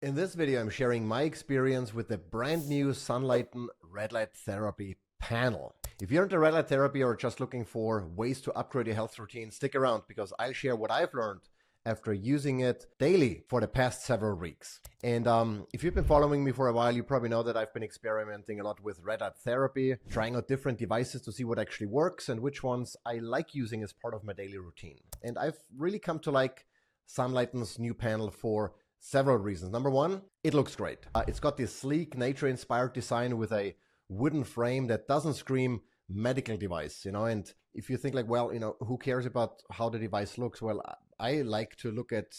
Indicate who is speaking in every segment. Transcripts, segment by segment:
Speaker 1: In this video, I'm sharing my experience with the brand new Sunlighten Red Light Therapy panel. If you're into red light therapy or just looking for ways to upgrade your health routine, stick around because I'll share what I've learned after using it daily for the past several weeks. And if you've been following me for a while, you probably know that I've been experimenting a lot with red light therapy, trying out different devices to see what actually works and which ones I like using as part of my daily routine. And I've really come to like Sunlighten's new panel for several reasons. Number one, it looks great. It's got this sleek, nature-inspired design with a wooden frame that doesn't scream medical device, and if you think like, well, who cares about how the device looks? Well, I like to look at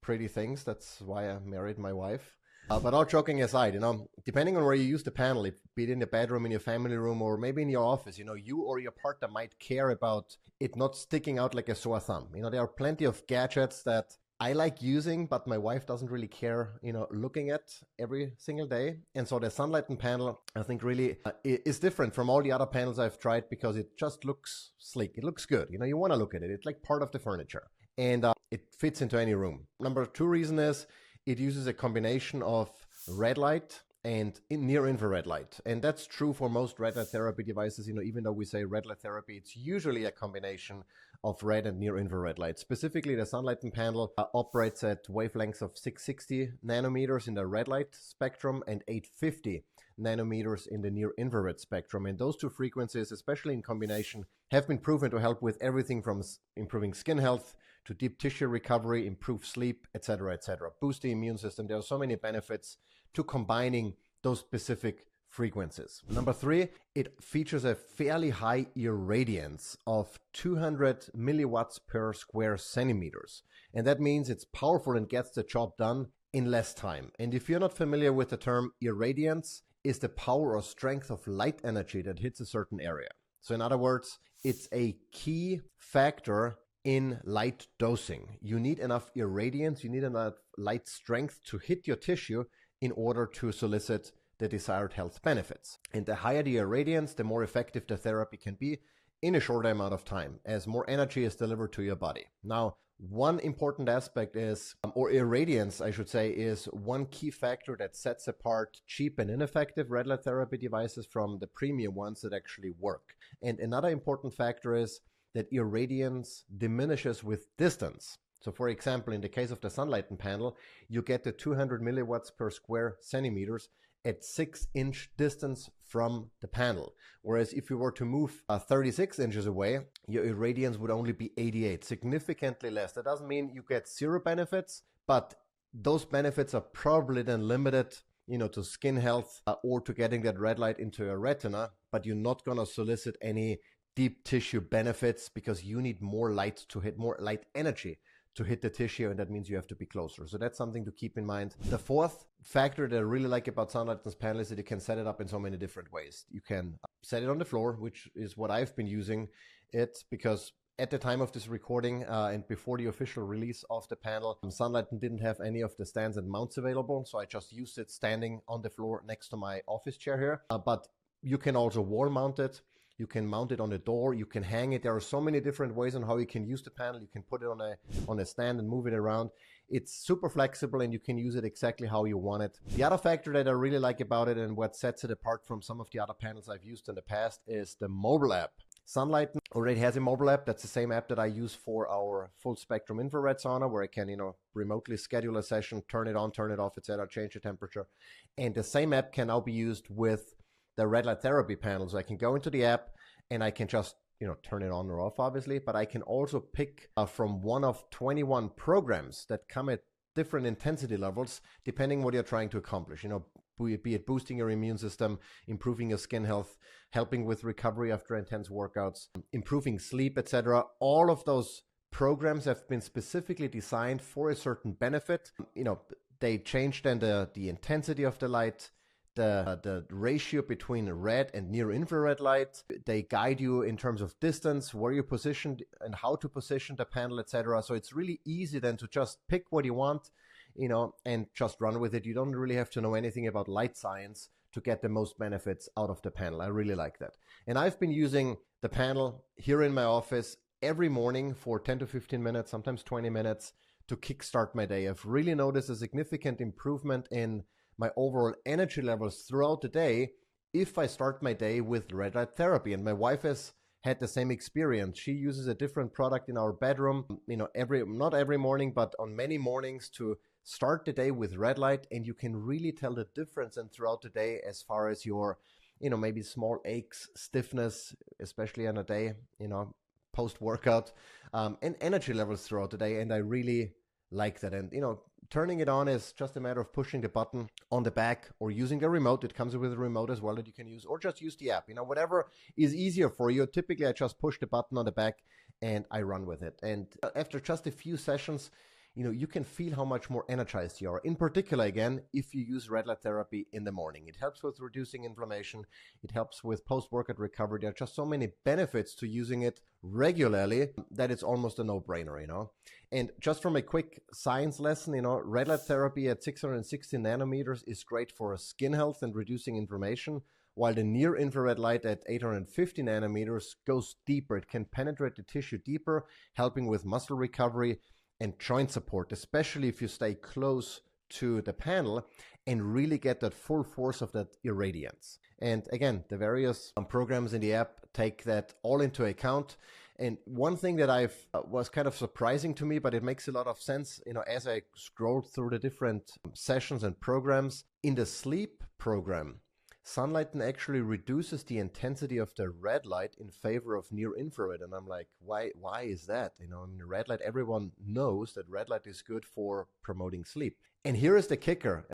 Speaker 1: pretty things. That's why I married my wife. But all joking aside, depending on where you use the panel, be it in the bedroom, in your family room, or maybe in your office, you or your partner might care about it not sticking out like a sore thumb. There are plenty of gadgets that I like using, but my wife doesn't really care, looking at every single day. And so the Sunlighten panel, I think really is different from all the other panels I've tried because it just looks sleek. It looks good. You want to look at it. It's like part of the furniture and it fits into any room. Number two reason is it uses a combination of red light and near infrared light. And that's true for most red light therapy devices. Even though we say red light therapy, it's usually a combination of red and near infrared light. Specifically, the Sunlighten panel operates at wavelengths of 660 nanometers in the red light spectrum and 850 nanometers in the near infrared spectrum. And those two frequencies, especially in combination, have been proven to help with everything from improving skin health to deep tissue recovery, improve sleep, etc., boost the immune system. There are so many benefits to combining those specific frequencies. Number three, it features a fairly high irradiance of 200 milliwatts per square centimeters. And that means it's powerful and gets the job done in less time. And if you're not familiar with the term, irradiance is the power or strength of light energy that hits a certain area. So in other words, it's a key factor in light dosing. You need enough irradiance, you need enough light strength to hit your tissue in order to solicit the desired health benefits. And the higher the irradiance, the more effective the therapy can be in a shorter amount of time, as more energy is delivered to your body. Now, one important aspect is, or irradiance, I should say, is one key factor that sets apart cheap and ineffective red light therapy devices from the premium ones that actually work. And another important factor is that irradiance diminishes with distance. So for example, in the case of the Sunlighten panel, you get the 200 milliwatts per square centimeters at 6-inch distance from the panel. Whereas if you were to move 36 inches away, your irradiance would only be 88, significantly less. That doesn't mean you get zero benefits, but those benefits are probably then limited to skin health or to getting that red light into your retina, but you're not going to solicit any deep tissue benefits because you need more light to hit, more light energy to hit the tissue, and that means you have to be closer. So that's something to keep in mind. The fourth factor that I really like about Sunlighten's panel is that you can set it up in so many different ways. You can set it on the floor, which is what I've been using it, because at the time of this recording and before the official release of the panel, Sunlighten didn't have any of the stands and mounts available, so I just used it standing on the floor next to my office chair here. But you can also wall mount it. You can mount it on a door, you can hang it. There are so many different ways on how you can use the panel. You can put it on a stand and move it around. It's super flexible and you can use it exactly how you want it. The other factor that I really like about it and what sets it apart from some of the other panels I've used in the past is the mobile app. Sunlighten already has a mobile app. That's the same app that I use for our full spectrum infrared sauna, where I can, remotely schedule a session, turn it on, turn it off, etc., change the temperature. And the same app can now be used with the red light therapy panel. So I can go into the app and I can just, turn it on or off, obviously, but I can also pick from one of 21 programs that come at different intensity levels, depending what you're trying to accomplish. Be it boosting your immune system, improving your skin health, helping with recovery after intense workouts, improving sleep, etc. All of those programs have been specifically designed for a certain benefit. They change then the intensity of the light, the ratio between red and near infrared light. They guide you in terms of distance, where you positioned and how to position the panel, etc. So it's really easy then to just pick what you want, and just run with it. You don't really have to know anything about light science to get the most benefits out of the panel. I really like that. And I've been using the panel here in my office every morning for 10 to 15 minutes, sometimes 20 minutes, to kickstart my day. I've really noticed a significant improvement in my overall energy levels throughout the day if I start my day with red light therapy. And my wife has had the same experience. She uses a different product in our bedroom, not every morning, but on many mornings to start the day with red light, and you can really tell the difference and throughout the day as far as your, maybe small aches, stiffness, especially on a day, post-workout, and energy levels throughout the day. And I really like that. And, turning it on is just a matter of pushing the button on the back or using the remote. It comes with a remote as well that you can use, or just use the app, whatever is easier for you. Typically, I just push the button on the back and I run with it. And after just a few sessions, you can feel how much more energized you are. In particular, again, if you use red light therapy in the morning, it helps with reducing inflammation. It helps with post-workout recovery. There are just so many benefits to using it regularly that it's almost a no-brainer, And just from a quick science lesson, red light therapy at 660 nanometers is great for skin health and reducing inflammation, while the near infrared light at 850 nanometers goes deeper. It can penetrate the tissue deeper, helping with muscle recovery and joint support, especially if you stay close to the panel and really get that full force of that irradiance. And again, the various programs in the app take that all into account. And one thing that was kind of surprising to me, but it makes a lot of sense, as I scrolled through the different sessions and programs. In the sleep program, Sunlighten actually reduces the intensity of the red light in favor of near infrared. And I'm like, why is that? Red light, everyone knows that red light is good for promoting sleep. And here is the kicker.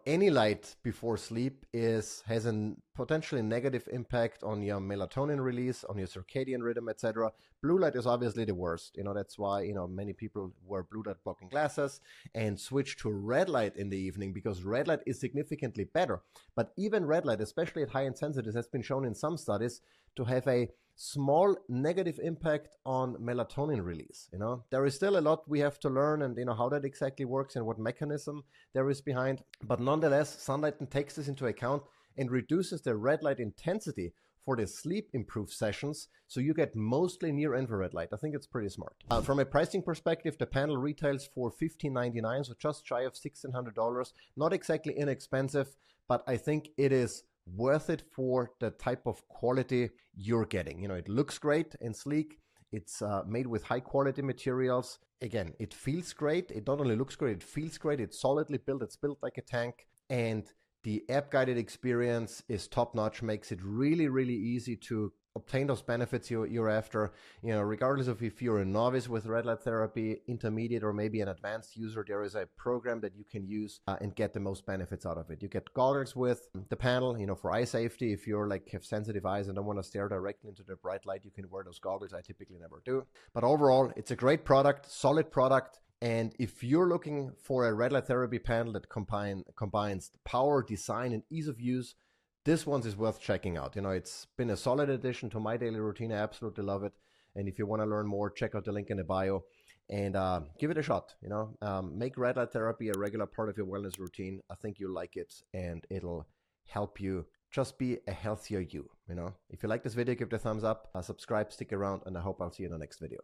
Speaker 1: Any light before sleep has a potentially negative impact on your melatonin release, on your circadian rhythm, etc. Blue light is obviously the worst. That's why, many people wear blue light blocking glasses and switch to red light in the evening, because red light is significantly better. But even red light, especially at high intensities, has been shown in some studies to have a small negative impact on melatonin release. There is still a lot we have to learn, and how that exactly works and what mechanism there is behind. But nonetheless, Sunlighten takes this into account and reduces the red light intensity for the sleep improved sessions, so you get mostly near infrared light. I think it's pretty smart. From a pricing perspective, the panel retails for $1,599, so just shy of $1,600. Not exactly inexpensive, but I think it is worth it for the type of quality you're getting. It looks great and sleek. It's made with high quality materials. Again, it feels great. It not only looks great, it feels great. It's solidly built. It's built like a tank. And the app guided experience is top notch, makes it really, really easy to obtain those benefits you're after, regardless of if you're a novice with red light therapy, intermediate, or maybe an advanced user. There is a program that you can use and get the most benefits out of it. You get goggles with the panel, for eye safety. If you're have sensitive eyes and don't want to stare directly into the bright light, you can wear those goggles. I typically never do. But overall, it's a great product, solid product. And if you're looking for a red light therapy panel that combines power, design, and ease of use, this one is worth checking out. It's been a solid addition to my daily routine. I absolutely love it. And if you want to learn more, check out the link in the bio and give it a shot. Make red light therapy a regular part of your wellness routine. I think you'll like it, and it'll help you just be a healthier you. If you like this video, give it a thumbs up, subscribe, stick around, and I hope I'll see you in the next video.